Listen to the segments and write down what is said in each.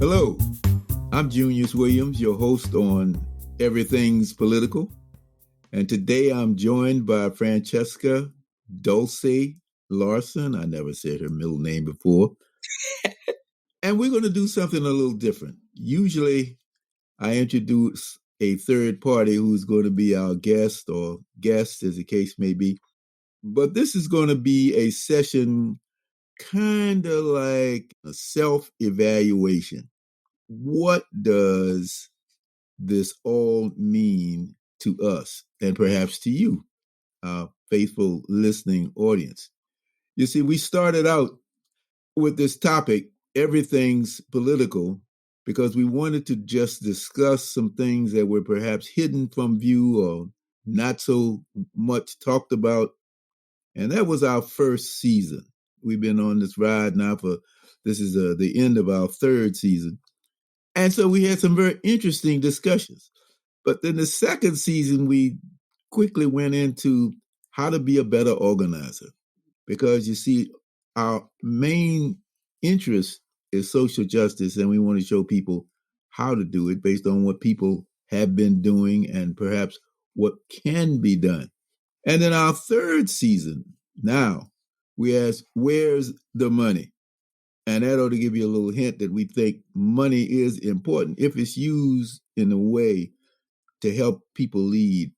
Hello, I'm Junius Williams, your host on Everything's Political. And today I'm joined by Francesca Dulce Larson. I never said her middle name before. And we're going to do something a little different. Usually I introduce a third party who's going to be our guest or guest, as the case may be. But this is going to be a session kind of like a self-evaluation. What does this all mean to us and perhaps to you, our faithful listening audience? You see, we started out with this topic, Everything's Political, because we wanted to just discuss some things that were perhaps hidden from view or not so much talked about. And that was our first season. We've been on this ride now this is the end of our third season. And so we had some very interesting discussions. But then the second season, we quickly went into how to be a better organizer. Because you see, our main interest is social justice, and we want to show people how to do it based on what people have been doing and perhaps what can be done. And then our third season, now, we ask, where's the money? And that ought to give you a little hint that we think money is important if it's used in a way to help people lead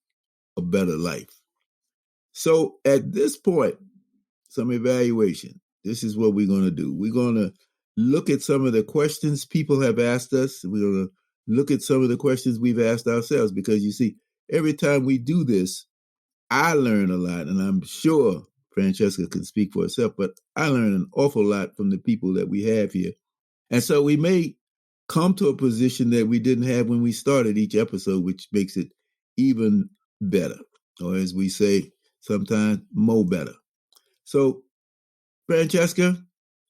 a better life. So at this point, some evaluation. This is what we're going to do. We're going to look at some of the questions people have asked us. We're going to look at some of the questions we've asked ourselves, because you see, every time we do this, I learn a lot, and I'm sure Francesca can speak for herself, but I learn an awful lot from the people that we have here. And so we may come to a position that we didn't have when we started each episode, which makes it even better, or as we say sometimes, more better. So, Francesca,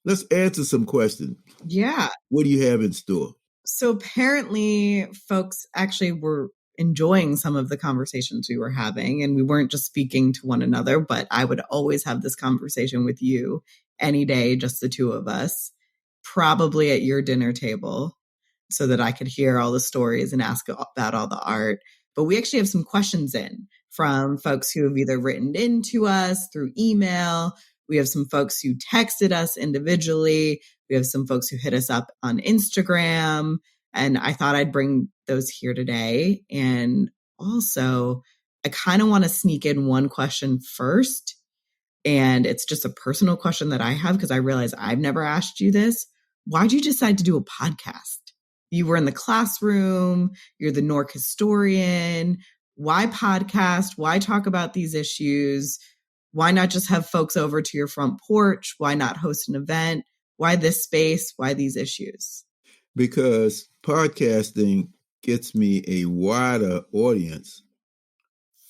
let's answer some questions. Yeah. What do you have in store? So apparently folks actually were enjoying some of the conversations we were having, and we weren't just speaking to one another, but I would always have this conversation with you any day, just the two of us, probably at your dinner table, so that I could hear all the stories and ask about all the art. But we actually have some questions in from folks who have either written into us through email. We have some folks who texted us individually. We have some folks who hit us up on Instagram. And I thought I'd bring those here today. And also, I kind of want to sneak in one question first. And it's just a personal question that I have, because I realize I've never asked you this. Why'd you decide to do a podcast? You were in the classroom. You're the Newark historian. Why podcast? Why talk about these issues? Why not just have folks over to your front porch? Why not host an event? Why this space? Why these issues? Because podcasting gets me a wider audience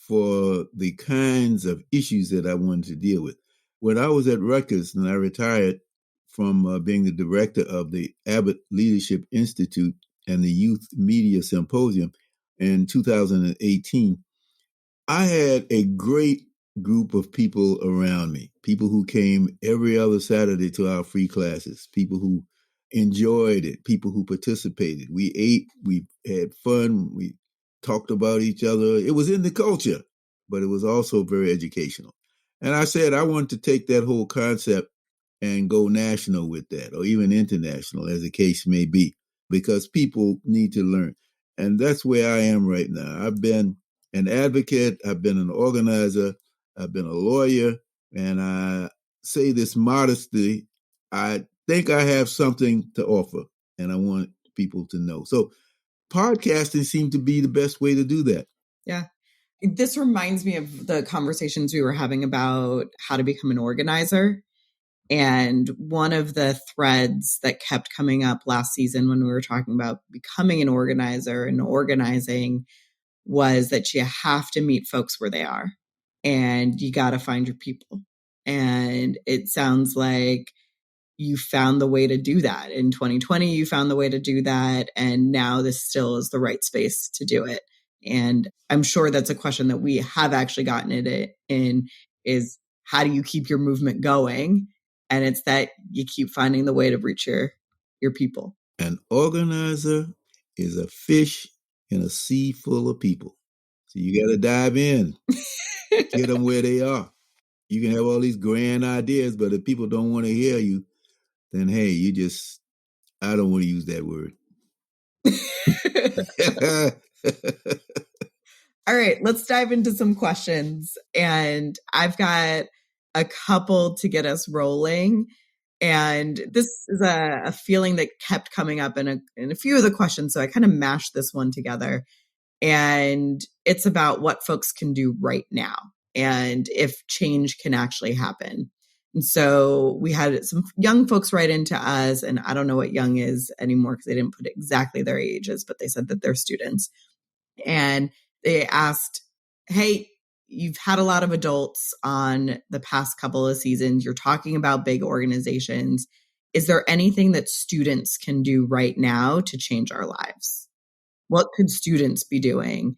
for the kinds of issues that I wanted to deal with. When I was at Rutgers and I retired from being the director of the Avid Leadership Institute and the Youth Media Symposium in 2018, I had a great group of people around me, people who came every other Saturday to our free classes, people who enjoyed it, people who participated. We ate, we had fun, we talked about each other. It was in the culture, but it was also very educational. And I said I wanted to take that whole concept and go national with that, or even international, as the case may be, because people need to learn. And that's where I am right now. I've been an advocate, I've been an organizer, I've been a lawyer, and I say this modestly, I think I have something to offer, and I want people to know. So podcasting seemed to be the best way to do that. Yeah. This reminds me of the conversations we were having about how to become an organizer. And one of the threads that kept coming up last season when we were talking about becoming an organizer and organizing was that you have to meet folks where they are, and you got to find your people. And it sounds like you found the way to do that. In 2020, you found the way to do that. And now this still is the right space to do it. And I'm sure that's a question that we have actually gotten it in, is how do you keep your movement going? And it's that you keep finding the way to reach your people. An organizer is a fish in a sea full of people. So you got to dive in, get them where they are. You can have all these grand ideas, but if people don't want to hear you, then hey, I don't want to use that word. All right, let's dive into some questions. And I've got a couple to get us rolling. And this is a feeling that kept coming up in a few of the questions. So I kind of mashed this one together. And it's about what folks can do right now and if change can actually happen. And so we had some young folks write into us, and I don't know what young is anymore because they didn't put exactly their ages, but they said that they're students. And they asked, hey, you've had a lot of adults on the past couple of seasons. You're talking about big organizations. Is there anything that students can do right now to change our lives? What could students be doing?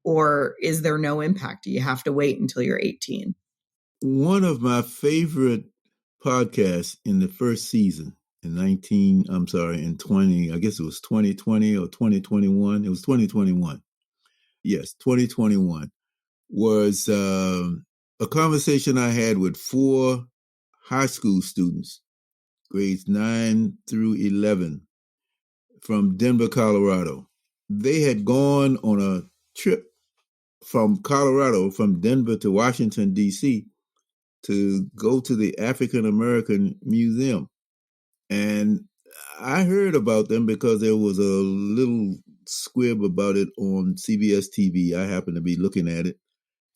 Or is there no impact? Do you have to wait until you're 18? One of my favorite podcasts in the first season in 20, I guess it was 2020 or 2021. It was 2021. Yes, 2021 was a conversation I had with 4 high school students, grades 9 through 11, from Denver, Colorado. They had gone on a trip from Colorado, from Denver to Washington, D.C., to go to the African American Museum. And I heard about them because there was a little squib about it on CBS TV. I happened to be looking at it.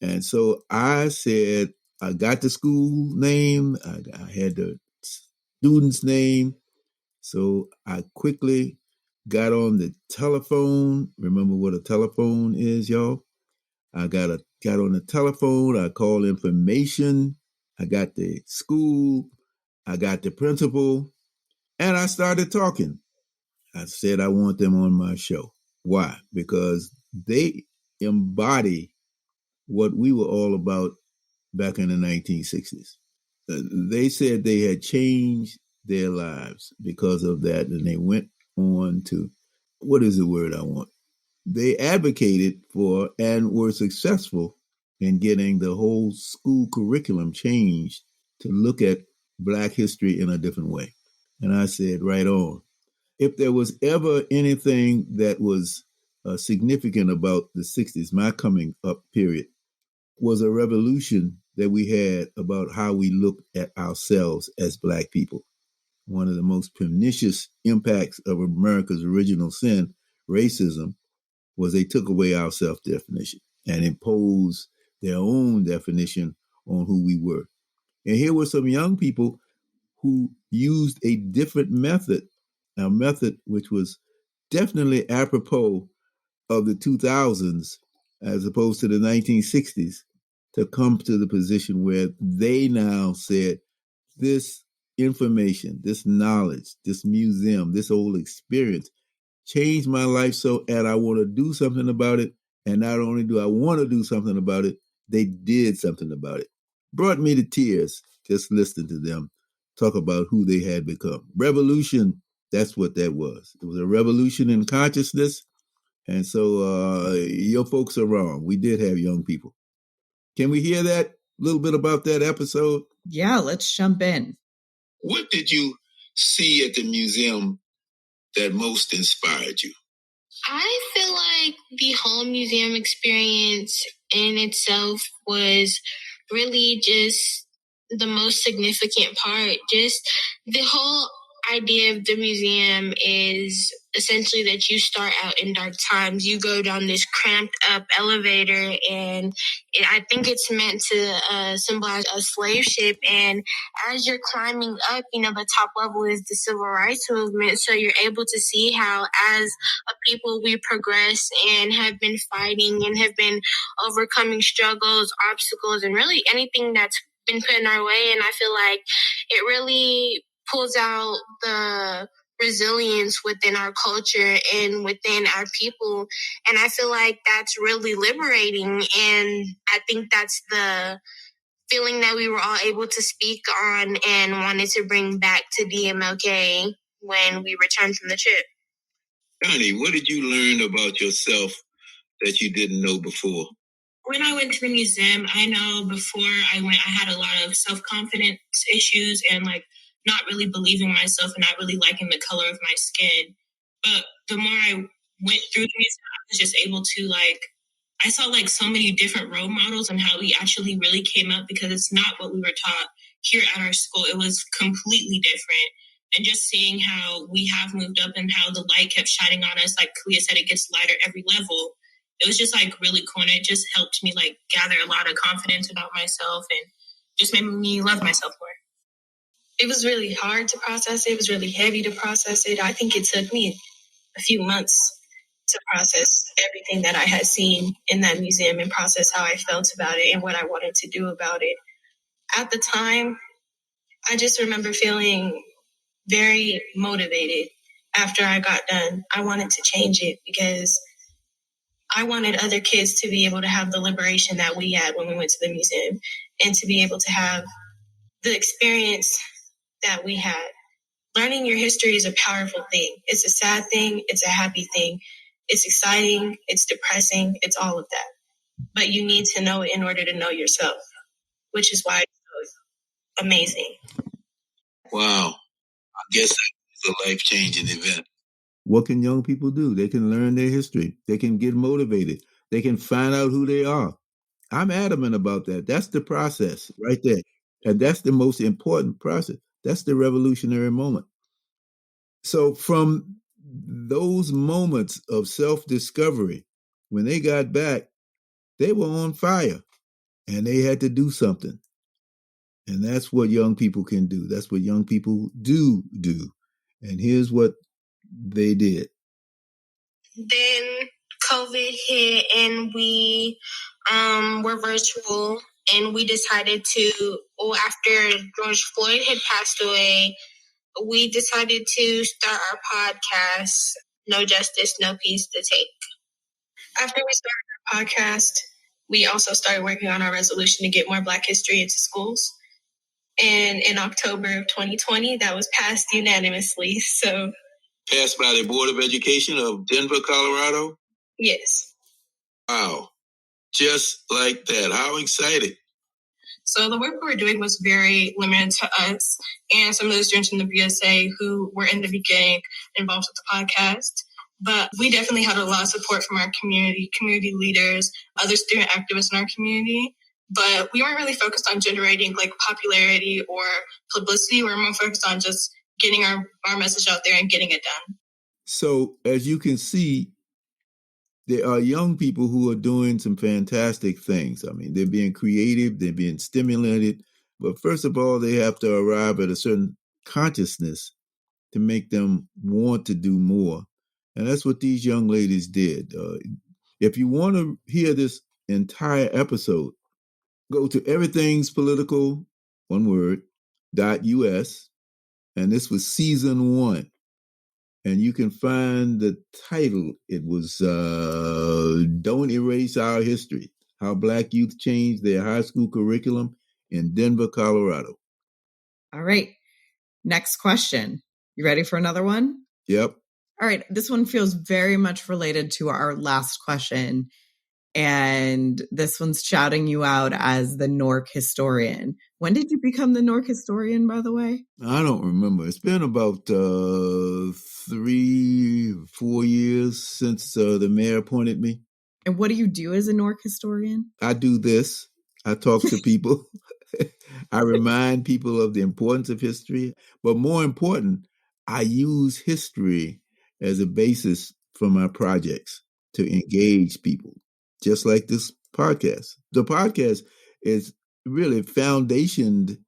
And so I said, I got the school name, I had the student's name. So I quickly got on the telephone. Remember what a telephone is, y'all? I got on the telephone. I called information. I got the school. I got the principal, and I started talking. I said I want them on my show. Why? Because they embody what we were all about back in the 1960s. They said they had changed their lives because of that, and they went on to, what is the word I want? They advocated for and were successful in getting the whole school curriculum changed to look at Black history in a different way. And I said, right on. If there was ever anything that was significant about the 60s, my coming up period, was a revolution that we had about how we look at ourselves as Black people. One of the most pernicious impacts of America's original sin, racism, was they took away our self-definition and imposed their own definition on who we were. And here were some young people who used a different method, a method which was definitely apropos of the 2000s as opposed to the 1960s, to come to the position where they now said, this information, this knowledge, this museum, this whole experience changed my life, and I want to do something about it. And not only do I want to do something about it, they did something about it. Brought me to tears just listening to them talk about who they had become. Revolution, that's what that was. It was a revolution in consciousness. And so your folks are wrong. We did have young people. Can we hear that? A little bit about that episode? Yeah, let's jump in. What did you see at the museum that most inspired you? I feel like the whole museum experience in itself was really just the most significant part. Just the whole idea of the museum is essentially that you start out in dark times. You go down this cramped up elevator, and I think it's meant to symbolize a slave ship. And as you're climbing up, the top level is the civil rights movement. So you're able to see how, as a people, we progress and have been fighting and have been overcoming struggles, obstacles, and really anything that's been put in our way. And I feel like it really pulls out the resilience within our culture and within our people. And I feel like that's really liberating. And I think that's the feeling that we were all able to speak on and wanted to bring back to DMLK. when we returned from the trip. Connie, what did you learn about yourself that you didn't know before? When I went to the museum, I know before I went, I had a lot of self-confidence issues and like not really believing myself and not really liking the color of my skin. But the more I went through the museum, I was just able to I saw like so many different role models and how we actually really came up, because it's not what we were taught here at our school. It was completely different. And just seeing how we have moved up and how the light kept shining on us, like Kalia said, it gets lighter every level. It was just like really cool, and it just helped me like gather a lot of confidence about myself and just made me love myself more. It was really hard to process it. It was really heavy to process it. I think it took me a few months to process everything that I had seen in that museum and process how I felt about it and what I wanted to do about it. At the time, I just remember feeling very motivated after I got done. I wanted to change it because I wanted other kids to be able to have the liberation that we had when we went to the museum and to be able to have the experience that we had. Learning your history is a powerful thing. It's a sad thing. It's a happy thing. It's exciting. It's depressing. It's all of that. But you need to know it in order to know yourself, which is why it's so amazing. Wow. I guess that was a life-changing event. What can young people do? They can learn their history. They can get motivated. They can find out who they are. I'm adamant about that. That's the process right there. And that's the most important process. That's the revolutionary moment. So from those moments of self-discovery, when they got back, they were on fire and they had to do something. And that's what young people can do. That's what young people do. And here's what they did. Then COVID hit and we were virtual, and we decided to, after George Floyd had passed away, we decided to start our podcast, No Justice, No Peace to Take. After we started our podcast, we also started working on our resolution to get more Black history into schools. And in October of 2020, that was passed unanimously. So passed by the Board of Education of Denver, Colorado? Yes. Wow. Just like that. How exciting. So the work we were doing was very limited to us and some of the students in the BSA who were in the beginning involved with the podcast. But we definitely had a lot of support from our community leaders, other student activists in our community. But we weren't really focused on generating like popularity or publicity. We were more focused on just getting our message out there and getting it done. So as you can see, there are young people who are doing some fantastic things. I mean, they're being creative, they're being stimulated. But first of all, they have to arrive at a certain consciousness to make them want to do more. And that's what these young ladies did. If you want to hear this entire episode, go to everythingspolitical, one word, .us. And this was season 1. And you can find the title. It was Don't Erase Our History, How Black Youth Changed Their High School Curriculum in Denver, Colorado. All right. Next question. You ready for another one? Yep. All right. This one feels very much related to our last question. And this one's shouting you out as the Newark historian. When did you become the Newark historian, by the way? I don't remember. It's been about 3-4 years since the mayor appointed me. And what do you do as a Newark historian? I do this. I talk to people. I remind people of the importance of history. But more important, I use history as a basis for my projects to engage people, just like this podcast. The podcast is really foundationed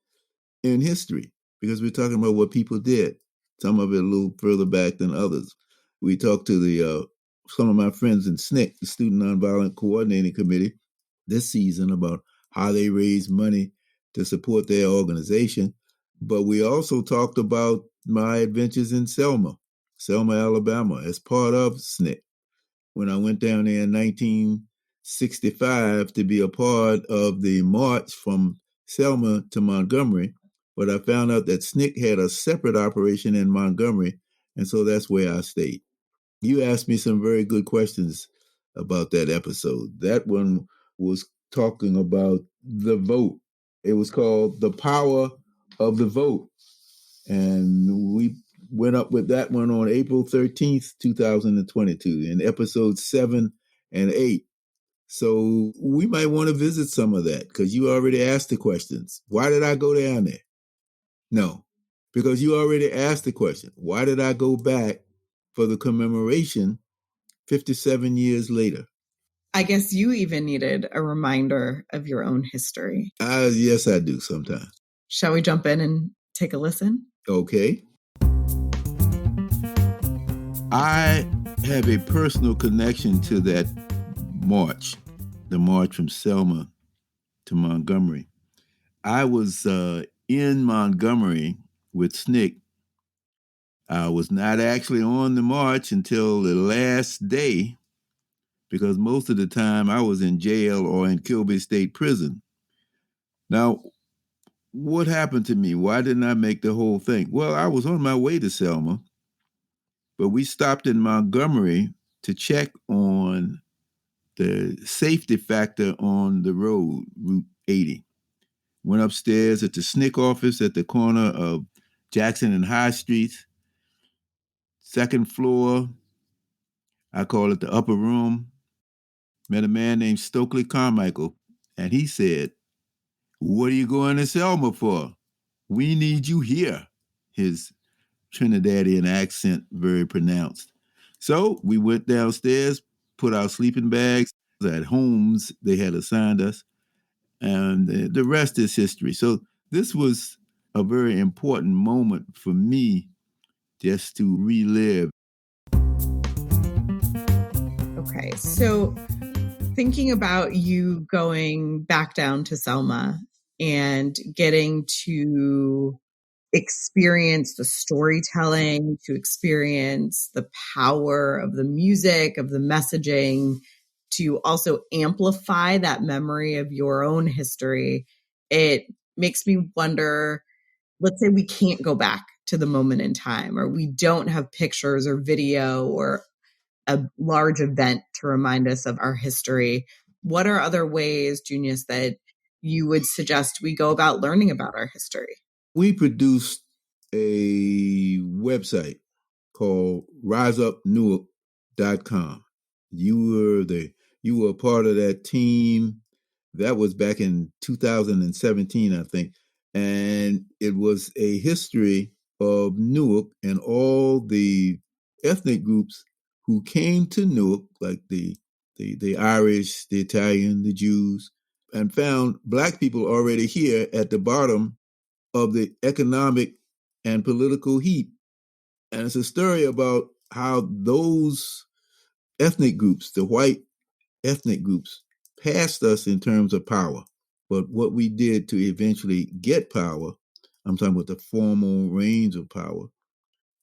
in history because we're talking about what people did. Some of it a little further back than others. We talked to some of my friends in SNCC, the Student Nonviolent Coordinating Committee, this season about how they raise money to support their organization. But we also talked about my adventures in Selma, Alabama, as part of SNCC. When I went down there in 1965 to be a part of the march from Selma to Montgomery but I found out that SNCC had a separate operation in Montgomery, and so that's where I stayed. You asked me some very good questions about that episode. That one was talking about the vote. It was called The Power of the Vote. And we went up with that one on April 13th, 2022, in episodes 7 and 8. So we might want to visit some of that because you already asked the questions. Why did I go down there? No, because you already asked the question. Why did I go back for the commemoration 57 years later? I guess you even needed a reminder of your own history. Yes, I do sometimes. Shall we jump in and take a listen? Okay. I have a personal connection to that march, the march from Selma to Montgomery. I was in Montgomery with SNCC. I was not actually on the march until the last day because most of the time I was in jail or in Kilby State Prison. Now, what happened to me? Why didn't I make the whole thing? Well, I was on my way to Selma, but we stopped in Montgomery to check on the safety factor on the road, Route 80. Went upstairs at the SNCC office at the corner of Jackson and High Streets. Second floor, I call it the upper room. Met a man named Stokely Carmichael, and he said, "What are you going to Selma for? We need you here." His Trinidadian accent very pronounced. So we went downstairs, put our sleeping bags at homes they had assigned us, and the rest is history. So this was a very important moment for me just to relive. Okay, so thinking about you going back down to Selma and getting to experience the storytelling, to experience the power of the music, of the messaging, to also amplify that memory of your own history, it makes me wonder, let's say we can't go back to the moment in time, or we don't have pictures or video or a large event to remind us of our history. What are other ways, Junius, that you would suggest we go about learning about our history? We produced a website called riseupnewark.com. You were a part of that team. That was back in 2017, I think. And it was a history of Newark and all the ethnic groups who came to Newark, like the Irish, the Italian, the Jews, and found Black people already here at the bottom of the economic and political heap. And it's a story about how those ethnic groups, the white ethnic groups, passed us in terms of power. But what we did to eventually get power, I'm talking about the formal range of power,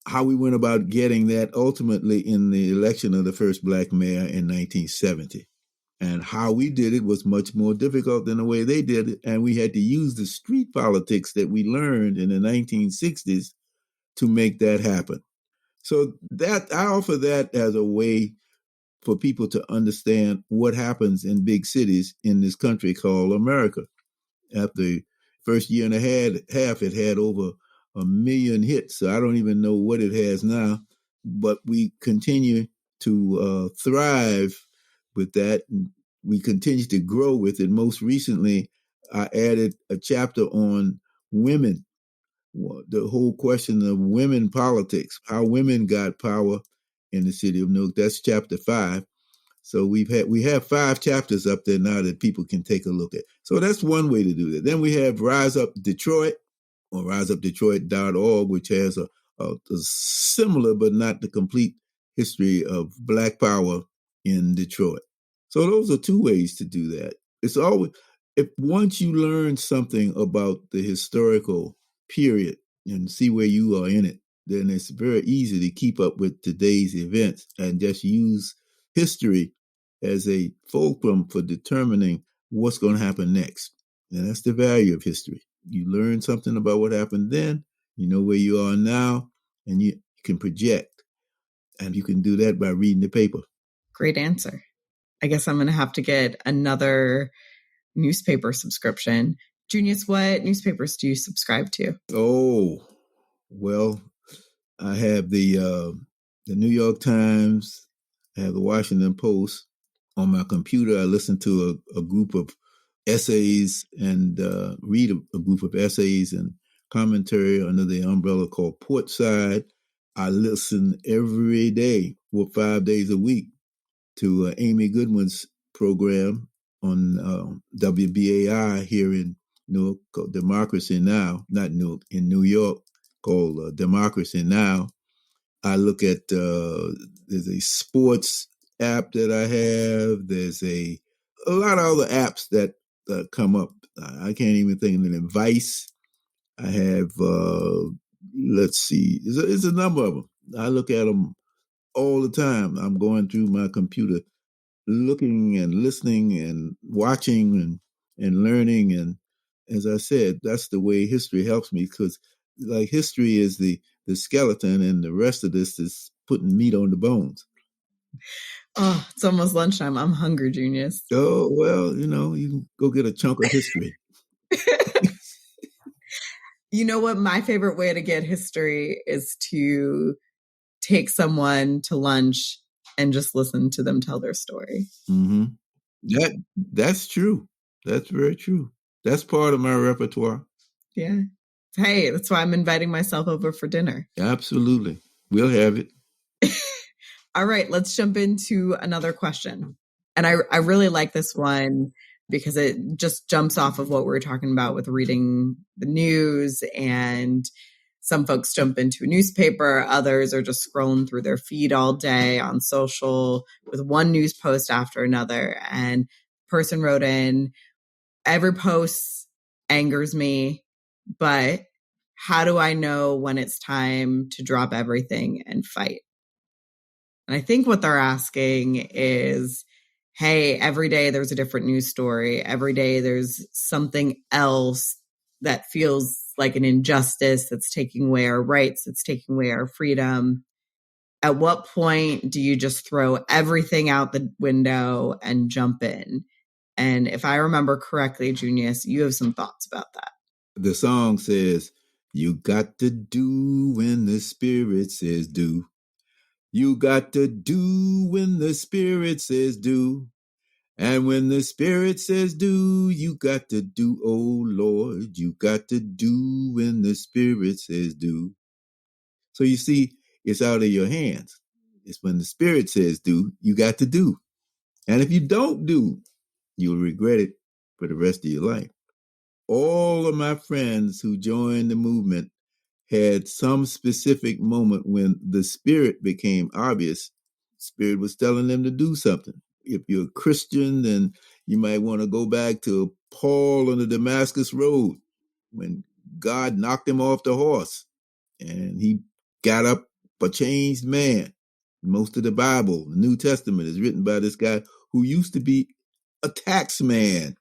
how we went about getting that ultimately in the election of the first Black mayor in 1970. And how we did it was much more difficult than the way they did it. And we had to use the street politics that we learned in the 1960s to make that happen. So that I offer that as a way for people to understand what happens in big cities in this country called America. After the first year and a half, it had over 1 million hits. So I don't even know what it has now, but we continue to thrive with that. And we continue to grow with it. Most recently, I added a chapter on women, the whole question of women politics, how women got power in the city of Newark. That's chapter 5. So we have 5 chapters up there now that people can take a look at. So that's one way to do that. Then we have Rise Up Detroit, or riseupdetroit.org, which has a similar but not the complete history of Black power in Detroit. So those are 2 ways to do that. It's always, if once you learn something about the historical period and see where you are in it, then it's very easy to keep up with today's events and just use history as a fulcrum for determining what's going to happen next. And that's the value of history. You learn something about what happened then, you know where you are now, and you can project. And you can do that by reading the paper. Great answer. I guess I'm going to have to get another newspaper subscription. Junius, what newspapers do you subscribe to? Oh, well, I have the New York Times. I have the Washington Post. On my computer, I listen to a group of essays and read a group of essays and commentary under the umbrella called Portside. I listen every day for 5 days a week to Amy Goodwin's program on WBAI here in Newark, called Democracy Now, not Newark, in New York, called Democracy Now. I look at, there's a sports app that I have. There's a lot of other apps that come up. I can't even think of them. Vice. I have, let's see, it's a number of them. I look at them all the time. I'm going through my computer, looking and listening and watching and learning. And as I said, that's the way history helps me, because like history is the skeleton, and the rest of this is putting meat on the bones. Oh, it's almost lunchtime. I'm hungry, Junius. Oh, well, you can go get a chunk of history. You know what? My favorite way to get history is to take someone to lunch and just listen to them tell their story. Mm-hmm. That's true. That's very true. That's part of my repertoire. Yeah. Hey, that's why I'm inviting myself over for dinner. Absolutely. We'll have it. All right, let's jump into another question. And I really like this one because it just jumps off of what we were talking about with reading the news. And some folks jump into a newspaper. Others are just scrolling through their feed all day on social with one news post after another. And person wrote in, every post angers me, but how do I know when it's time to drop everything and fight? And I think what they're asking is, hey, every day there's a different news story. Every day there's something else that feels like an injustice that's taking away our rights, that's taking away our freedom. At what point do you just throw everything out the window and jump in? And if I remember correctly, Junius, you have some thoughts about that. The song says, you got to do when the Spirit says do. You got to do when the Spirit says do. And when the Spirit says do, you got to do, oh Lord. You got to do when the Spirit says do. So you see, it's out of your hands. It's when the Spirit says do, you got to do. And if you don't do, you'll regret it for the rest of your life. All of my friends who joined the movement had some specific moment when the Spirit became obvious. Spirit was telling them to do something. If you're a Christian, then you might want to go back to Paul on the Damascus Road when God knocked him off the horse and he got up a changed man. Most of the Bible, the New Testament, is written by this guy who used to be a tax man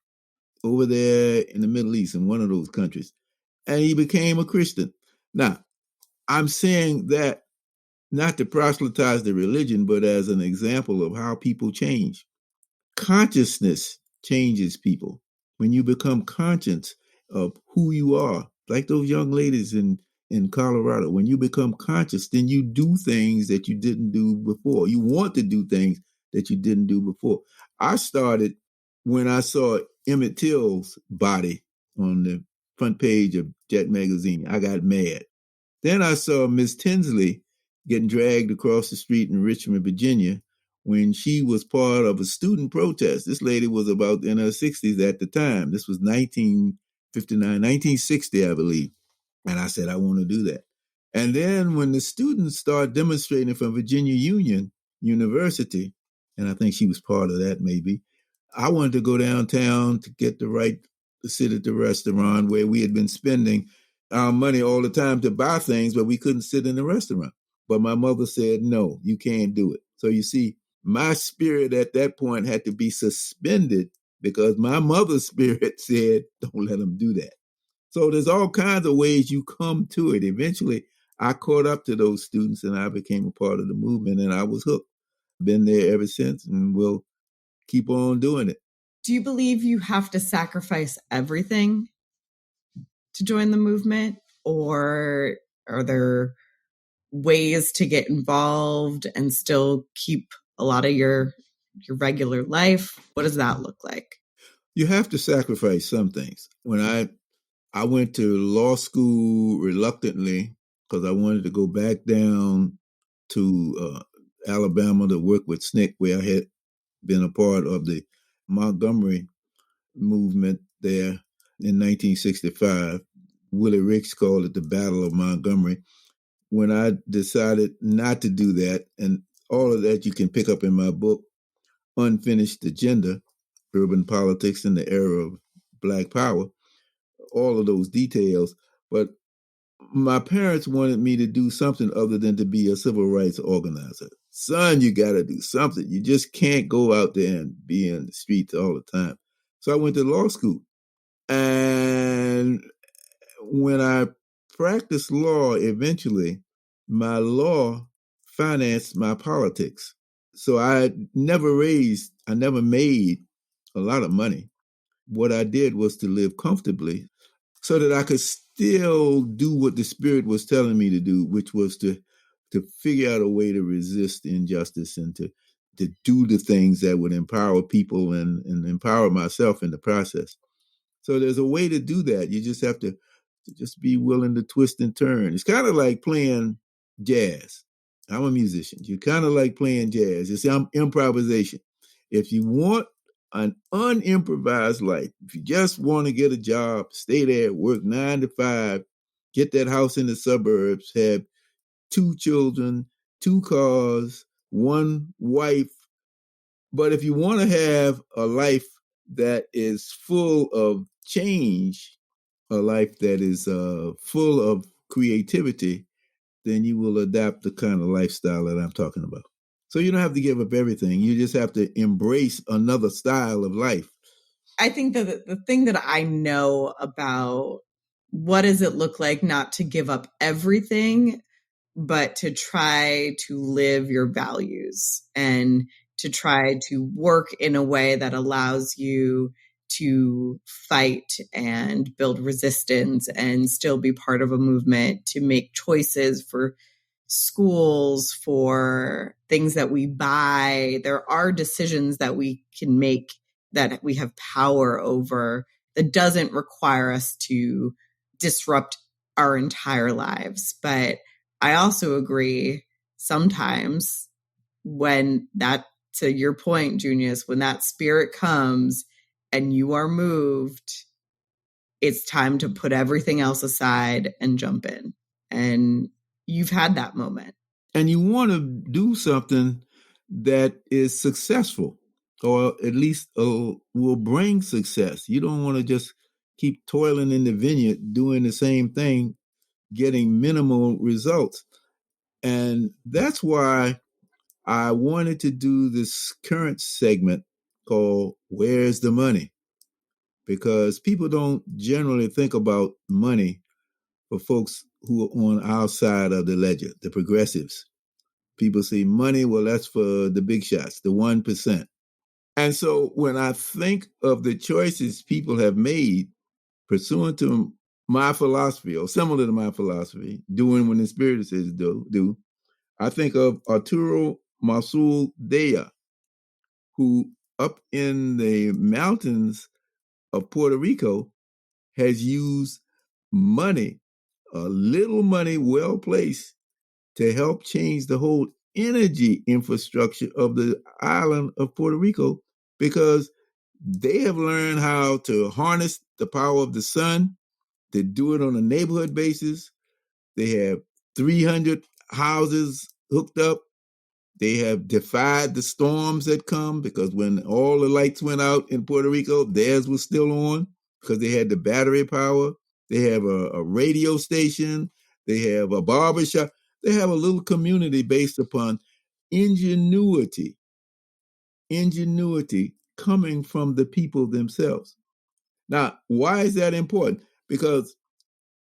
over there in the Middle East, in one of those countries. And he became a Christian. Now, I'm saying that not to proselytize the religion, but as an example of how people change. Consciousness changes people. When you become conscious of who you are, like those young ladies in Colorado, when you become conscious, then you do things that you didn't do before. You want to do things that you didn't do before. I started when I saw Emmett Till's body on the front page of Jet magazine. I got mad. Then I saw Miss Tinsley getting dragged across the street in Richmond, Virginia, when she was part of a student protest. This lady was about in her 60s at the time. This was 1959, 1960, I believe. And I said, I want to do that. And then when the students started demonstrating from Virginia Union University, and I think she was part of that maybe, I wanted to go downtown to get the right to sit at the restaurant where we had been spending our money all the time to buy things, but we couldn't sit in the restaurant. But my mother said, no, you can't do it. So you see, my spirit at that point had to be suspended because my mother's spirit said, don't let them do that. So there's all kinds of ways you come to it. Eventually, I caught up to those students and I became a part of the movement and I was hooked. Been there ever since and will keep on doing it. Do you believe you have to sacrifice everything to join the movement? Or are there ways to get involved and still keep a lot of your regular life? What does that look like? You have to sacrifice some things. When I went to law school reluctantly because I wanted to go back down to Alabama to work with SNCC, where I had been a part of the Montgomery movement there in 1965. Willie Ricks called it the Battle of Montgomery. When I decided not to do that, and all of that you can pick up in my book, Unfinished Agenda, Urban Politics in the Era of Black Power, all of those details. But my parents wanted me to do something other than to be a civil rights organizer. Son, you got to do something. You just can't go out there and be in the streets all the time. So I went to law school. And when I practiced law, eventually, my law financed my politics. So I never made a lot of money. What I did was to live comfortably so that I could still do what the Spirit was telling me to do, which was to figure out a way to resist injustice and to do the things that would empower people and empower myself in the process. So there's a way to do that. You just have to just be willing to twist and turn. It's kind of like playing jazz. I'm a musician. You kind of like playing jazz. It's improvisation. If you want an unimprovised life, if you just want to get a job, stay there, work 9 to 5, get that house in the suburbs, have 2 children, 2 cars, 1 wife. But if you want to have a life that is full of change, a life that is full of creativity, then you will adapt the kind of lifestyle that I'm talking about. So you don't have to give up everything. You just have to embrace another style of life. I think that the thing that I know about what does it look like not to give up everything, but to try to live your values and to try to work in a way that allows you to fight and build resistance and still be part of a movement, to make choices for schools, for things that we buy. There are decisions that we can make that we have power over that doesn't require us to disrupt our entire lives. But I also agree sometimes when that, to your point, Junius, when that spirit comes and you are moved, it's time to put everything else aside and jump in. And you've had that moment. And you want to do something that is successful, or at least will bring success. You don't want to just keep toiling in the vineyard, doing the same thing, getting minimal results. And that's why I wanted to do this current segment called Where's the Money? Because people don't generally think about money for folks who are on our side of the ledger, the progressives. People say money, well, that's for the big shots, the 1%. And so when I think of the choices people have made pursuant to my philosophy or similar to my philosophy, doing when the Spirit says do, I think of Arturo Masul Dea, who up in the mountains of Puerto Rico has used money, a little money well placed, to help change the whole energy infrastructure of the island of Puerto Rico, because they have learned how to harness the power of the sun. They do it on a neighborhood basis. They have 300 houses hooked up. They have defied the storms that come, because when all the lights went out in Puerto Rico, theirs was still on because they had the battery power. They have a radio station. They have a barbershop. They have a little community based upon ingenuity coming from the people themselves. Now, why is that important? Because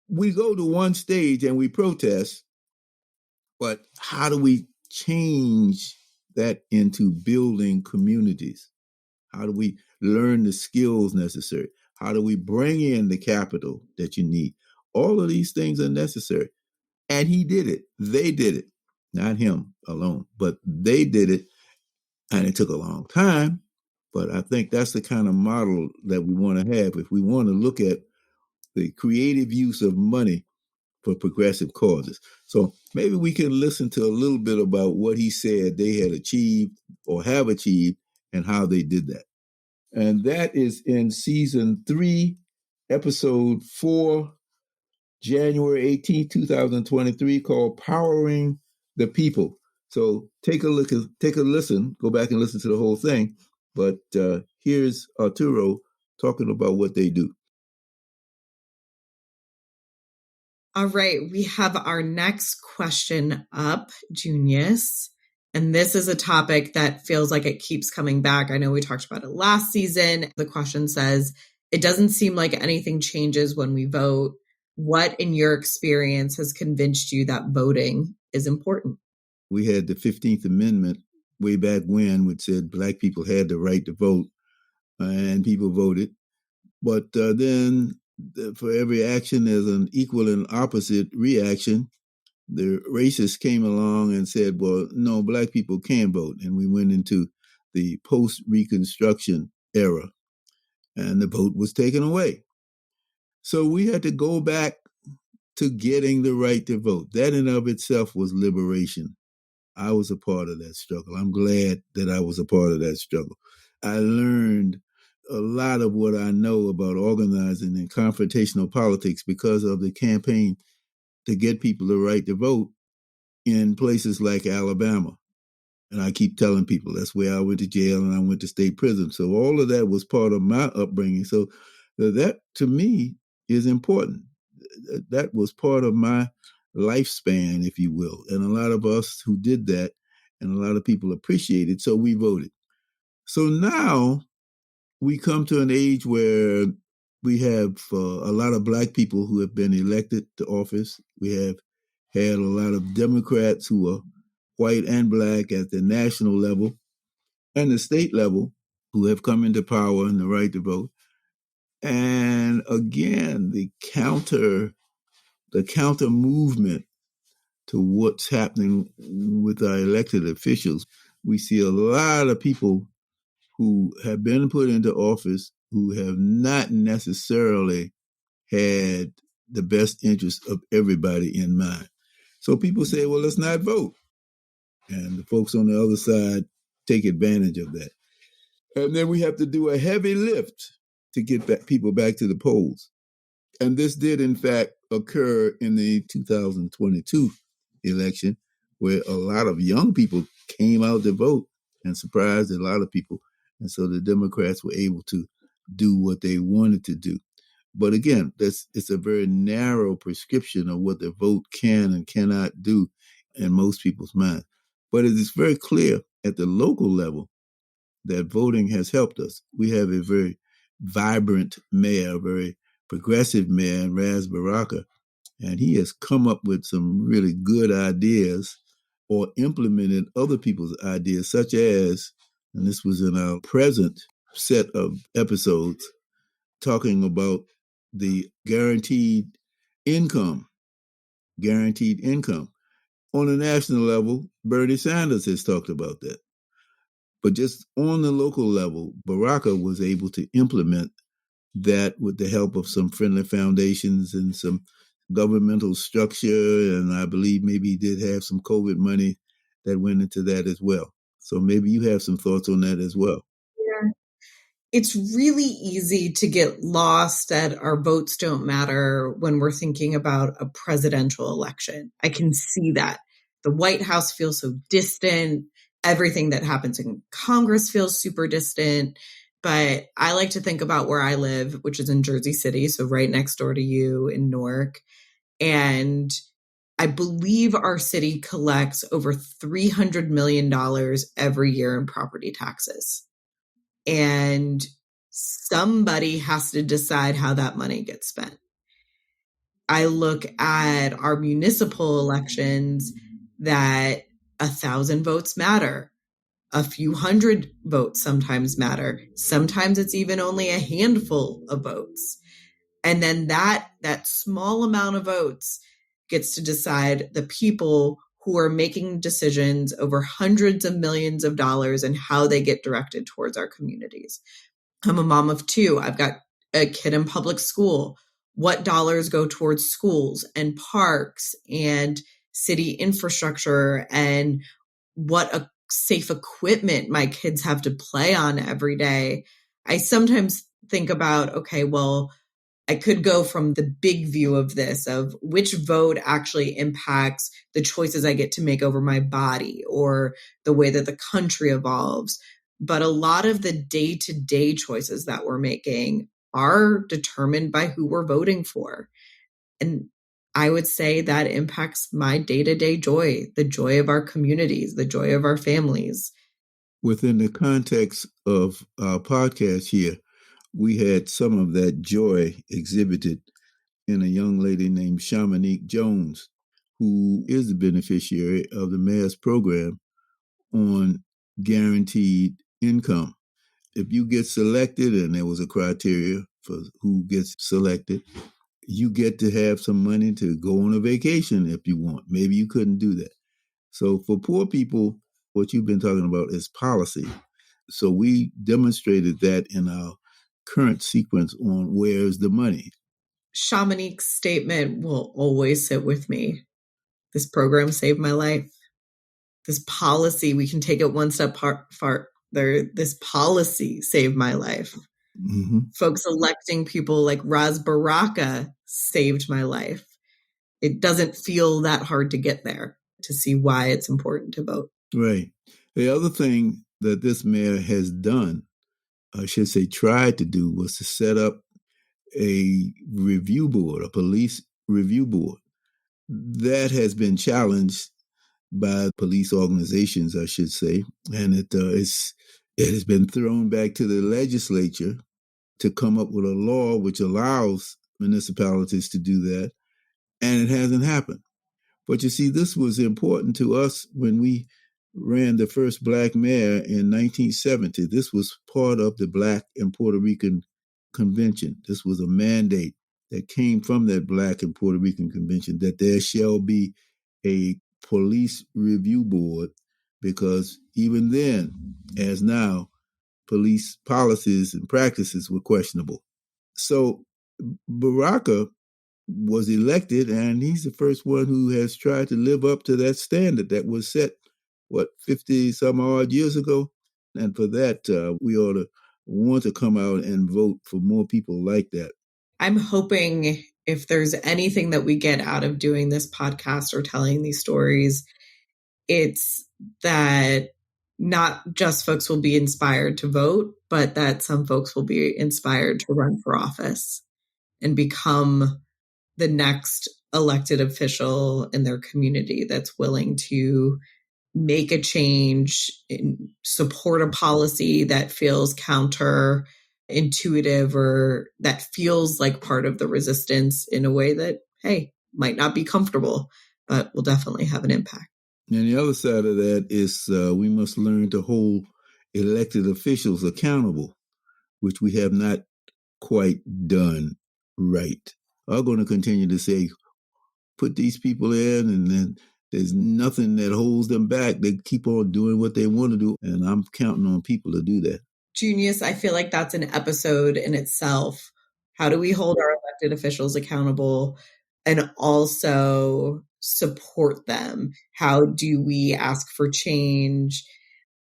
we go to one stage and we protest, but how do we change that into building communities? How do we learn the skills necessary? How do we bring in the capital that you need? All of these things are necessary. And he did it. They did it. Not him alone, but they did it. And it took a long time. But I think that's the kind of model that we want to have if we want to look at the creative use of money for progressive causes. So maybe we can listen to a little bit about what he said they had achieved or have achieved and how they did that. And that is in season 3, episode 4, January 18, 2023, called Powering the People. So take a look, take a listen, go back and listen to the whole thing. But here's Arturo talking about what they do. All right, we have our next question up, Junius. And this is a topic that feels like it keeps coming back. I know we talked about it last season. The question says, it doesn't seem like anything changes when we vote. What, in your experience, has convinced you that voting is important? We had the 15th Amendment way back when, which said Black people had the right to vote, and people voted. But then for every action, there's an equal and opposite reaction. The racists came along and said, well, no, Black people can vote. And we went into the post-Reconstruction era, and the vote was taken away. So we had to go back to getting the right to vote. That in of itself was liberation. I was a part of that struggle. I'm glad that I was a part of that struggle. I learned a lot of what I know about organizing and confrontational politics because of the campaign to get people the right to vote in places like Alabama. And I keep telling people that's where I went to jail and I went to state prison. So all of that was part of my upbringing. So that to me is important. That was part of my lifespan, if you will. And a lot of us who did that and a lot of people appreciated, so we voted. So now we come to an age where we have a lot of Black people who have been elected to office. We have had a lot of Democrats who are white and Black at the national level and the state level who have come into power and the right to vote. And again, the counter movement to what's happening with our elected officials. We see a lot of people who have been put into office who have not necessarily had the best interest of everybody in mind. So people say, well, let's not vote. And the folks on the other side take advantage of that. And then we have to do a heavy lift to get people back to the polls. And this did, in fact, occur in the 2022 election, where a lot of young people came out to vote and surprised a lot of people. And so the Democrats were able to do what they wanted to do. But again, it's a very narrow prescription of what the vote can and cannot do in most people's minds. But it is very clear at the local level that voting has helped us. We have a very vibrant mayor, a very progressive mayor, Ras Baraka, and he has come up with some really good ideas or implemented other people's ideas, such as, and this was in our present set of episodes, talking about the guaranteed income. On a national level, Bernie Sanders has talked about that. But just on the local level, Baraka was able to implement that with the help of some friendly foundations and some governmental structure. And I believe maybe he did have some COVID money that went into that as well. So maybe you have some thoughts on that as well. Yeah. It's really easy to get lost at our votes don't matter when we're thinking about a presidential election. I can see that. The White House feels so distant. Everything that happens in Congress feels super distant. But I like to think about where I live, which is in Jersey City, so right next door to you in Newark. And I believe our city collects over $300 million every year in property taxes. And somebody has to decide how that money gets spent. I look at our municipal elections that 1,000 votes matter. A few hundred votes sometimes matter. Sometimes it's even only a handful of votes. And then that small amount of votes gets to decide the people who are making decisions over hundreds of millions of dollars and how they get directed towards our communities. I'm a mom of 2. I've got a kid in public school. What dollars go towards schools and parks and city infrastructure, and what a safe equipment my kids have to play on every day. I sometimes think about, okay, well, I could go from the big view of this, of which vote actually impacts the choices I get to make over my body or the way that the country evolves. But a lot of the day-to-day choices that we're making are determined by who we're voting for. And I would say that impacts my day-to-day joy, the joy of our communities, the joy of our families. Within the context of our podcast here, we had some of that joy exhibited in a young lady named Shamanique Jones, who is the beneficiary of the mayor's program on guaranteed income. If you get selected, and there was a criteria for who gets selected, you get to have some money to go on a vacation if you want. Maybe you couldn't do that. So for poor people, what you've been talking about is policy. So we demonstrated that in our current sequence on Where's the Money. Shamanique's statement will always sit with me. This program saved my life. This policy, we can take it one step farther. This policy saved my life. Mm-hmm. Folks electing people like Ras Baraka saved my life. It doesn't feel that hard to get there, to see why it's important to vote. Right. The other thing that this mayor has done, I should say tried to do, was to set up a review board, a police review board. That has been challenged by police organizations, I should say, and it has been thrown back to the legislature to come up with a law which allows municipalities to do that, and it hasn't happened. But you see, this was important to us when we ran the first Black mayor in 1970. This was part of the Black and Puerto Rican Convention. This was a mandate that came from that Black and Puerto Rican Convention, that there shall be a police review board, because even then, as now, police policies and practices were questionable. So Baraka was elected, and he's the first one who has tried to live up to that standard that was set, 50 some odd years ago? And for that, we ought to want to come out and vote for more people like that. I'm hoping if there's anything that we get out of doing this podcast or telling these stories, it's that not just folks will be inspired to vote, but that some folks will be inspired to run for office and become the next elected official in their community that's willing to make a change, support a policy that feels counterintuitive or that feels like part of the resistance in a way that, hey, might not be comfortable, but will definitely have an impact. And the other side of that is we must learn to hold elected officials accountable, which we have not quite done right. I'm going to continue to say, put these people in, and then there's nothing that holds them back. They keep on doing what they want to do, and I'm counting on people to do that. Junius, I feel like that's an episode in itself. How do we hold our elected officials accountable and also support them? How do we ask for change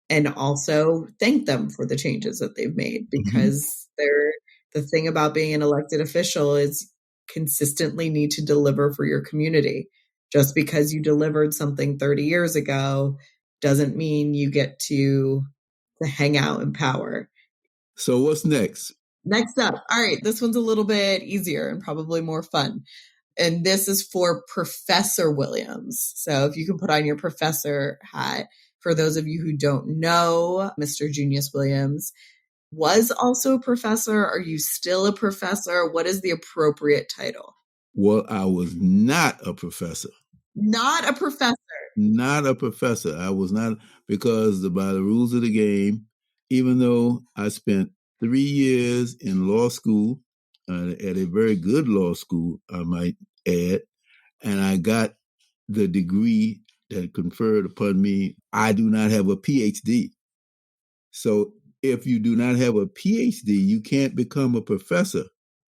and also thank them for the changes that they've made? Because the thing about being an elected official is consistently need to deliver for your community. Just because you delivered something 30 years ago doesn't mean you get to hang out in power. So what's next? Next up. All right. This one's a little bit easier and probably more fun. And this is for Professor Williams. So if you can put on your professor hat, for those of you who don't know, Mr. Junius Williams was also a professor. Are you still a professor? What is the appropriate title? Well, I was not a professor. Not a professor. Not a professor. I was not, because by the rules of the game, even though I spent 3 years in law school, at a very good law school, I might add, and I got the degree that conferred upon me, I do not have a PhD. So if you do not have a PhD, you can't become a professor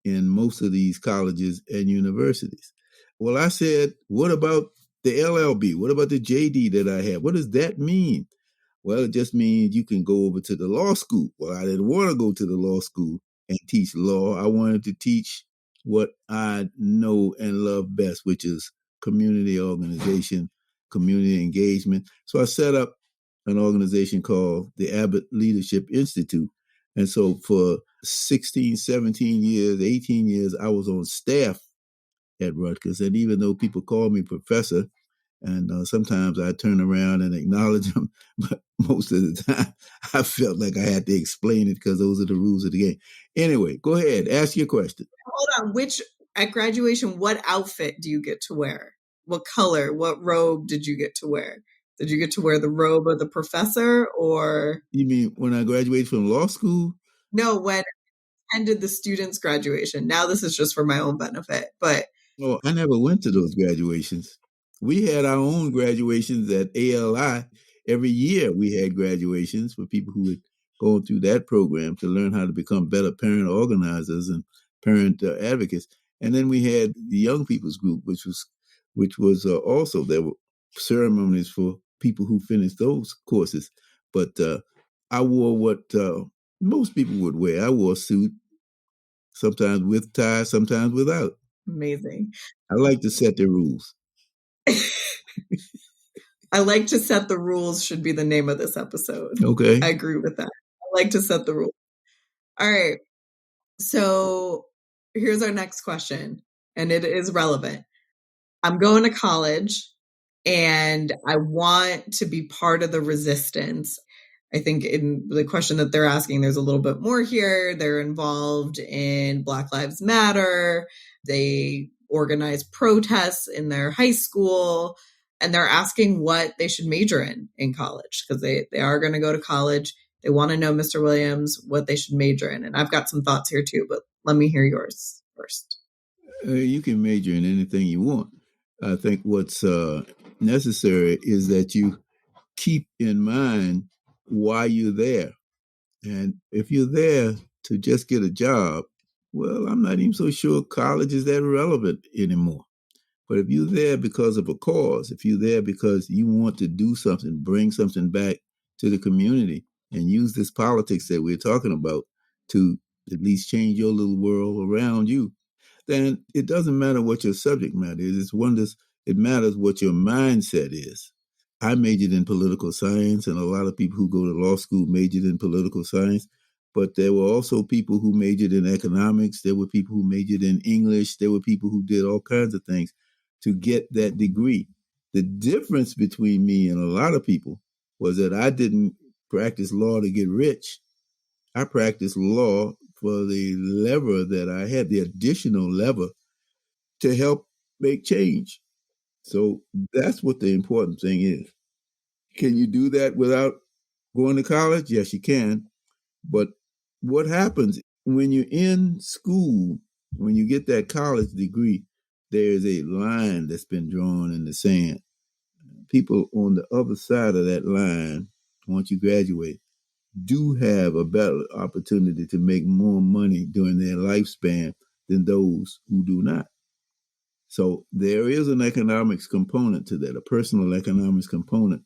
in most of these colleges and universities. Well, I said, what about the LLB? What about the JD that I have? What does that mean? Well, it just means you can go over to the law school. Well, I didn't want to go to the law school and teach law. I wanted to teach what I know and love best, which is community organization, community engagement. So I set up an organization called the Avid Leadership Institute. And so for 16, 17 years, 18 years, I was on staff at Rutgers. And even though people call me professor, and sometimes I turn around and acknowledge them, but most of the time I felt like I had to explain it because those are the rules of the game. Anyway, go ahead, ask your question. Hold on. At graduation, what outfit do you get to wear? What color, what robe did you get to wear? Did you get to wear the robe of the professor, or? You mean when I graduated from law school? No, when I attended the students' graduation. Now this is just for my own benefit, but. Oh, I never went to those graduations. We had our own graduations at ALI. Every year we had graduations for people who had gone through that program to learn how to become better parent organizers and parent advocates. And then we had the young people's group, which was also, there were ceremonies for people who finished those courses. But I wore what most people would wear. I wore a suit, sometimes with tie, sometimes without. Amazing. I like to set the rules. I like to set the rules should be the name of this episode. Okay. I agree with that. I like to set the rules. All right. So here's our next question, and it is relevant. I'm going to college and I want to be part of the resistance. I think in the question that they're asking, there's a little bit more here. They're involved in Black Lives Matter. They organize protests in their high school, and they're asking what they should major in college, because they are going to go to college. They want to know, Mr. Williams, what they should major in. And I've got some thoughts here too, but let me hear yours first. You can major in anything you want. I think what's necessary is that you keep in mind why you're there. And if you're there to just get a job, well, I'm not even so sure college is that relevant anymore. But if you're there because of a cause, if you're there because you want to do something, bring something back to the community, and use this politics that we're talking about to at least change your little world around you, then it doesn't matter what your subject matter is. It matters what your mindset is. I majored in political science, and a lot of people who go to law school majored in political science. But there were also people who majored in economics. There were people who majored in English. There were people who did all kinds of things to get that degree. The difference between me and a lot of people was that I didn't practice law to get rich. I practiced law for the lever that I had, the additional lever to help make change. So that's what the important thing is. Can you do that without going to college? Yes, you can. But what happens when you're in school, when you get that college degree, there's a line that's been drawn in the sand. People on the other side of that line, once you graduate, do have a better opportunity to make more money during their lifespan than those who do not. So there is an economics component to that, a personal economics component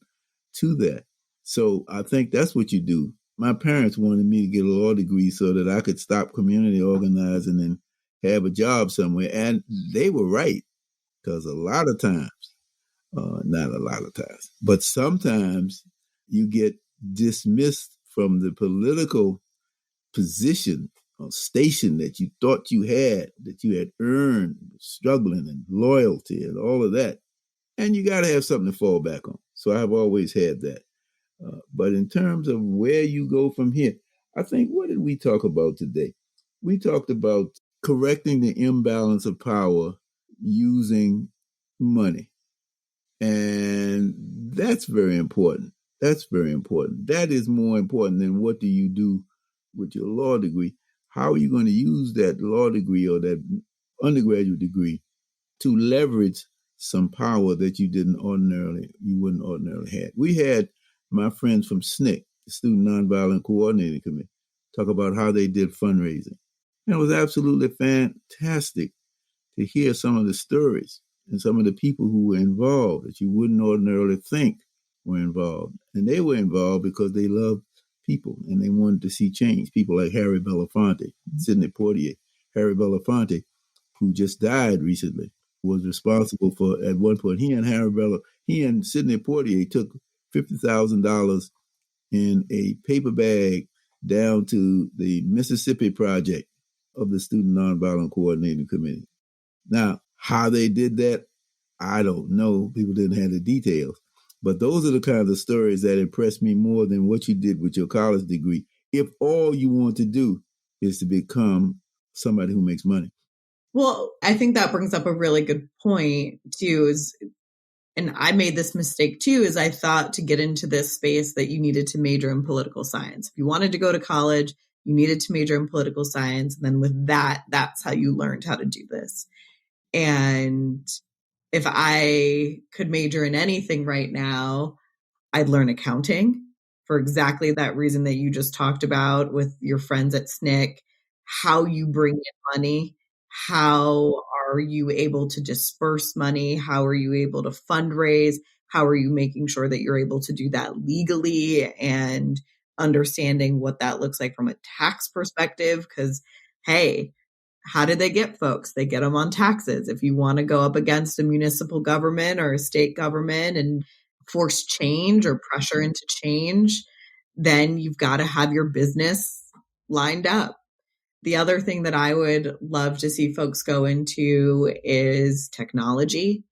to that. So I think that's what you do. My parents wanted me to get a law degree so that I could stop community organizing and have a job somewhere. And they were right, because a lot of times, not a lot of times, but sometimes you get dismissed from the political position or station that you thought you had earned, struggling and loyalty and all of that. And you got to have something to fall back on. So I've always had that. But in terms of where you go from here, I think, what did we talk about today? We talked about correcting the imbalance of power using money. And that's very important. That's very important. That is more important than what do you do with your law degree. How are you going to use that law degree or that undergraduate degree to leverage some power that you wouldn't ordinarily have? We had my friends from SNCC, the Student Nonviolent Coordinating Committee, talk about how they did fundraising. And it was absolutely fantastic to hear some of the stories and some of the people who were involved that you wouldn't ordinarily think were involved. And they were involved because they loved people and they wanted to see change. People like Harry Belafonte, Sidney Poitier. Harry Belafonte, who just died recently, was responsible for, at one point, he and Sidney Poitier took $50,000 in a paper bag down to the Mississippi project of the Student Nonviolent Coordinating Committee. Now, how they did that, I don't know. People didn't have the details. But those are the kinds of stories that impress me more than what you did with your college degree, if all you want to do is to become somebody who makes money. Well, I think that brings up a really good point, too, and I made this mistake, too, is I thought to get into this space that you needed to major in political science. If you wanted to go to college, you needed to major in political science. And then with that, that's how you learned how to do this. And if I could major in anything right now, I'd learn accounting for exactly that reason that you just talked about with your friends at SNCC, how you bring in money, how are you able to disperse money, how are you able to fundraise, how are you making sure that you're able to do that legally and understanding what that looks like from a tax perspective. Because, hey, how did they get folks? They get them on taxes. If you want to go up against a municipal government or a state government and force change or pressure into change, then you've got to have your business lined up. The other thing that I would love to see folks go into is technology.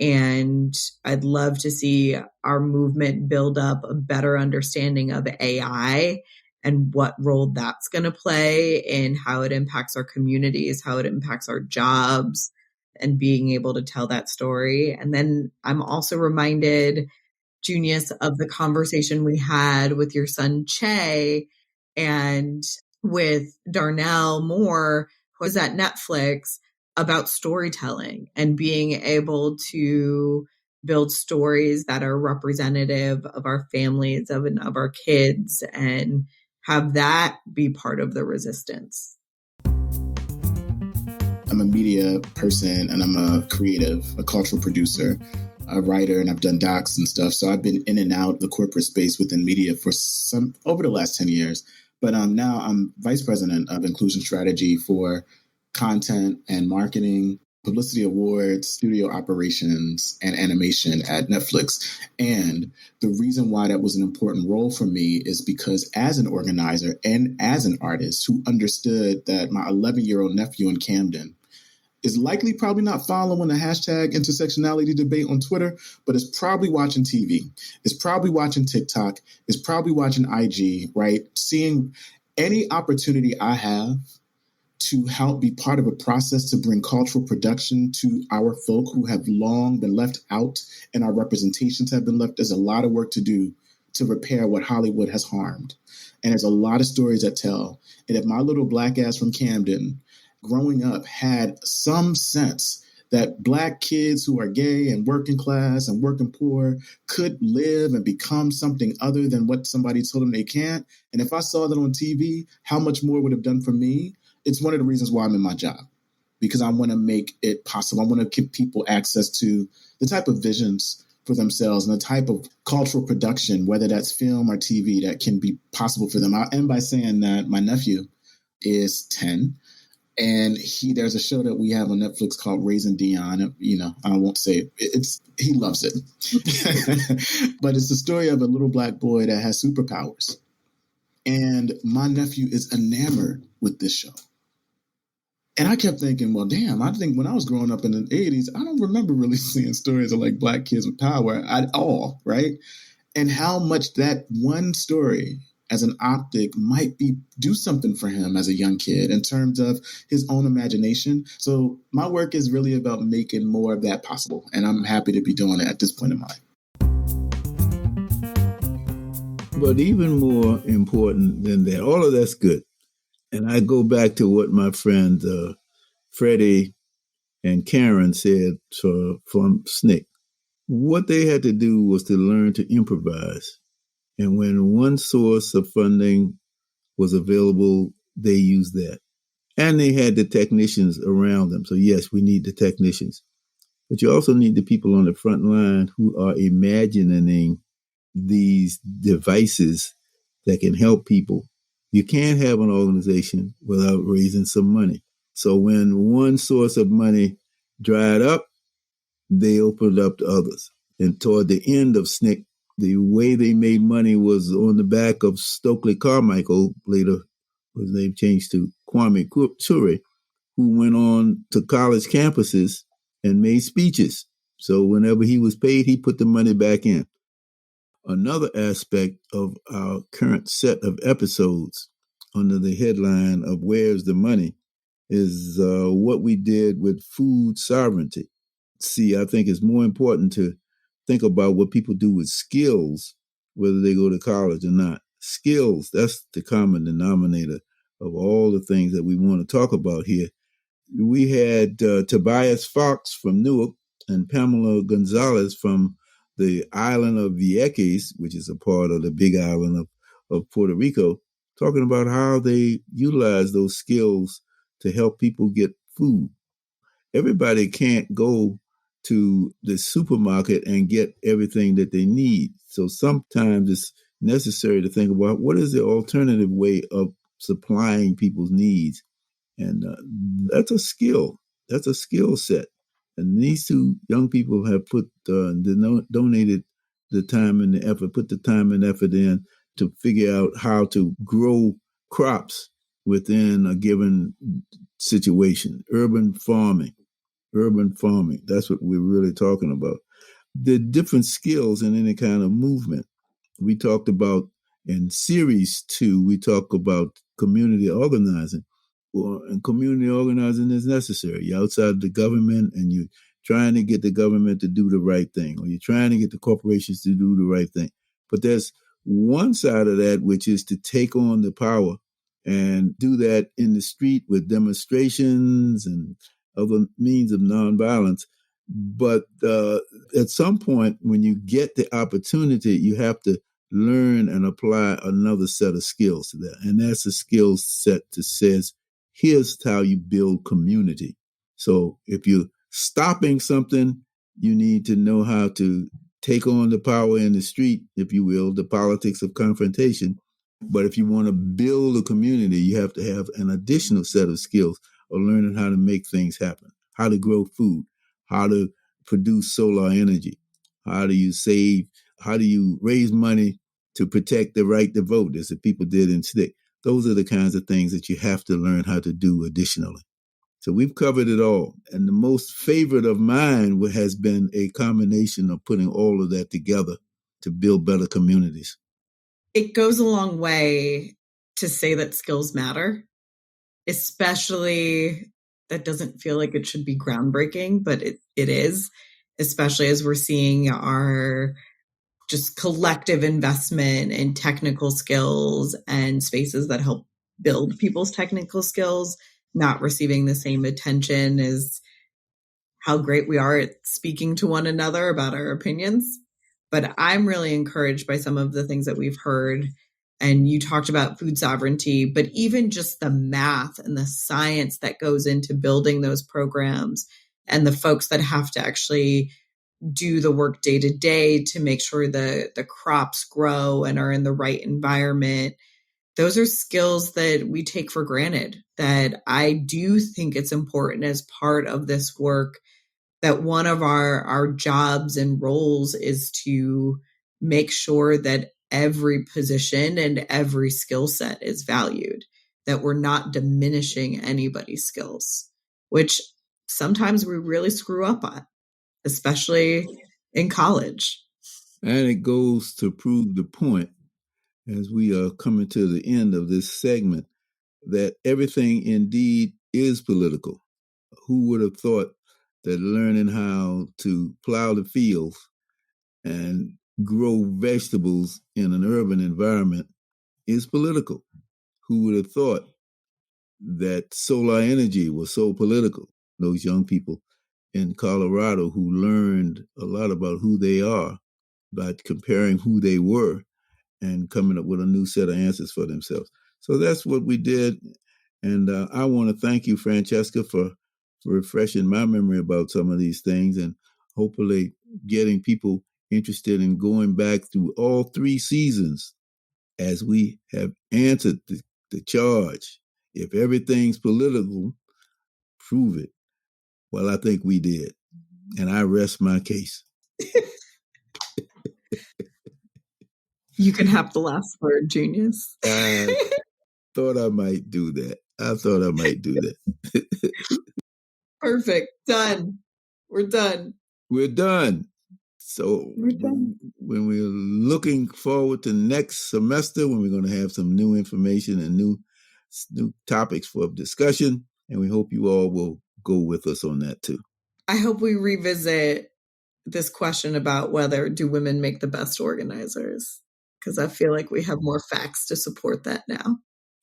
And I'd love to see our movement build up a better understanding of AI and what role that's going to play in how it impacts our communities, how it impacts our jobs, and being able to tell that story. And then I'm also reminded, Junius, of the conversation we had with your son, Che, and with Darnell Moore, who was at Netflix, about storytelling and being able to build stories that are representative of our families, of our kids, and have that be part of the resistance. I'm a media person and I'm a creative, a cultural producer, a writer, and I've done docs and stuff. So I've been in and out of the corporate space within media for over the last 10 years. But now I'm vice president of inclusion strategy for content and marketing, publicity awards, studio operations, and animation at Netflix. And the reason why that was an important role for me is because as an organizer and as an artist who understood that my 11-year-old nephew in Camden is likely probably not following the hashtag intersectionality debate on Twitter, but is probably watching TV, is probably watching TikTok, is probably watching IG, right? Seeing any opportunity I have to help be part of a process to bring cultural production to our folk who have long been left out and our representations have been left. There's a lot of work to do to repair what Hollywood has harmed. And there's a lot of stories that tell. And if my little black ass from Camden growing up had some sense that Black kids who are gay and working class and working poor could live and become something other than what somebody told them they can't. And if I saw that on TV, how much more would have done for me? It's one of the reasons why I'm in my job, because I want to make it possible. I want to give people access to the type of visions for themselves and the type of cultural production, whether that's film or TV, that can be possible for them. I'll end by saying that my nephew is 10. And there's a show that we have on Netflix called Raising Dion. You know, I won't say it. He loves it. But it's the story of a little Black boy that has superpowers. And my nephew is enamored with this show. And I kept thinking, well, damn, I think when I was growing up in the 80s, I don't remember really seeing stories of like Black kids with power at all, right? And how much that one story as an optic might do something for him as a young kid in terms of his own imagination. So my work is really about making more of that possible. And I'm happy to be doing it at this point in my life. But even more important than that, all of that's good. And I go back to what my friend Freddie and Karen said from SNCC. What they had to do was to learn to improvise. And when one source of funding was available, they used that. And they had the technicians around them. So yes, we need the technicians. But you also need the people on the front line who are imagining these devices that can help people. You can't have an organization without raising some money. So when one source of money dried up, they opened up to others. And toward the end of SNCC, the way they made money was on the back of Stokely Carmichael, later his name changed to Kwame Ture, who went on to college campuses and made speeches. So whenever he was paid, he put the money back in. Another aspect of our current set of episodes under the headline of Where's the Money is what we did with food sovereignty. See, I think it's more important to think about what people do with skills, whether they go to college or not. Skills, that's the common denominator of all the things that we want to talk about here. We had Tobias Fox from Newark and Pamela Gonzalez from the island of Vieques, which is a part of the big island of Puerto Rico, talking about how they utilize those skills to help people get food. Everybody can't go to the supermarket and get everything that they need. So sometimes it's necessary to think about what is the alternative way of supplying people's needs. And that's a skill. That's a skill set. And these two young people have donated the time and the effort, put the time and effort in to figure out how to grow crops within a given situation. Urban farming. That's what we're really talking about. The different skills in any kind of movement. We talked about in series 2, we talk about community organizing. Well, and community organizing is necessary. You're outside the government and you're trying to get the government to do the right thing, or you're trying to get the corporations to do the right thing. But there's one side of that, which is to take on the power and do that in the street with demonstrations and other means of nonviolence. But at some point, when you get the opportunity, you have to learn and apply another set of skills to that. And that's a skill set that says, here's how you build community. So if you're stopping something, you need to know how to take on the power in the street, if you will, the politics of confrontation. But if you want to build a community, you have to have an additional set of skills of learning how to make things happen, how to grow food, how to produce solar energy, how do you raise money to protect the right to vote, as the people did in SNCC. Those are the kinds of things that you have to learn how to do additionally. So we've covered it all. And the most favorite of mine has been a combination of putting all of that together to build better communities. It goes a long way to say that skills matter, especially that doesn't feel like it should be groundbreaking, but it is, especially as we're seeing our just collective investment in technical skills and spaces that help build people's technical skills not receiving the same attention as how great we are at speaking to one another about our opinions. But I'm really encouraged by some of the things that we've heard. And you talked about food sovereignty, but even just the math and the science that goes into building those programs and the folks that have to actually do the work day to day to make sure the crops grow and are in the right environment. Those are skills that we take for granted, that I do think it's important as part of this work, that one of our jobs and roles is to make sure that every position and every skill set is valued, that we're not diminishing anybody's skills, which sometimes we really screw up on, especially in college. And it goes to prove the point as we are coming to the end of this segment, that everything indeed is political. Who would have thought that learning how to plow the fields and grow vegetables in an urban environment is political? Who would have thought that solar energy was so political? Those young people in Colorado who learned a lot about who they are by comparing who they were and coming up with a new set of answers for themselves. So that's what we did. And I want to thank you, Francesca, for refreshing my memory about some of these things and hopefully getting people interested in going back through all 3 seasons as we have answered the charge. If everything's political, prove it. Well, I think we did. And I rest my case. You can have the last word, Junius. I thought I might do that. Perfect. Done. We're done. We're done. So when we're looking forward to next semester, when we're going to have some new information and new topics for discussion, and we hope you all will go with us on that too. I hope we revisit this question about whether do women make the best organizers, because I feel like we have more facts to support that now.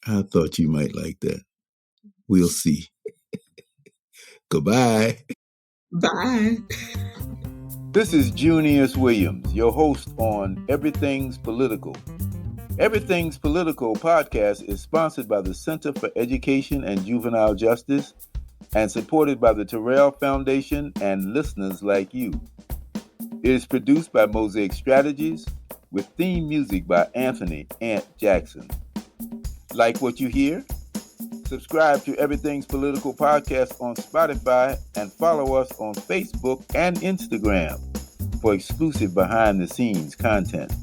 I thought you might like that. We'll see. Goodbye. Bye. This is Junius Williams, your host on Everything's Political. Everything's Political podcast is sponsored by the Center for Education and Juvenile Justice and supported by the Terrell Foundation and listeners like you. It is produced by Mosaic Strategies with theme music by Anthony Ant Jackson. Like what you hear? Subscribe to Everything's Political podcast on Spotify and follow us on Facebook and Instagram for exclusive behind-the-scenes content.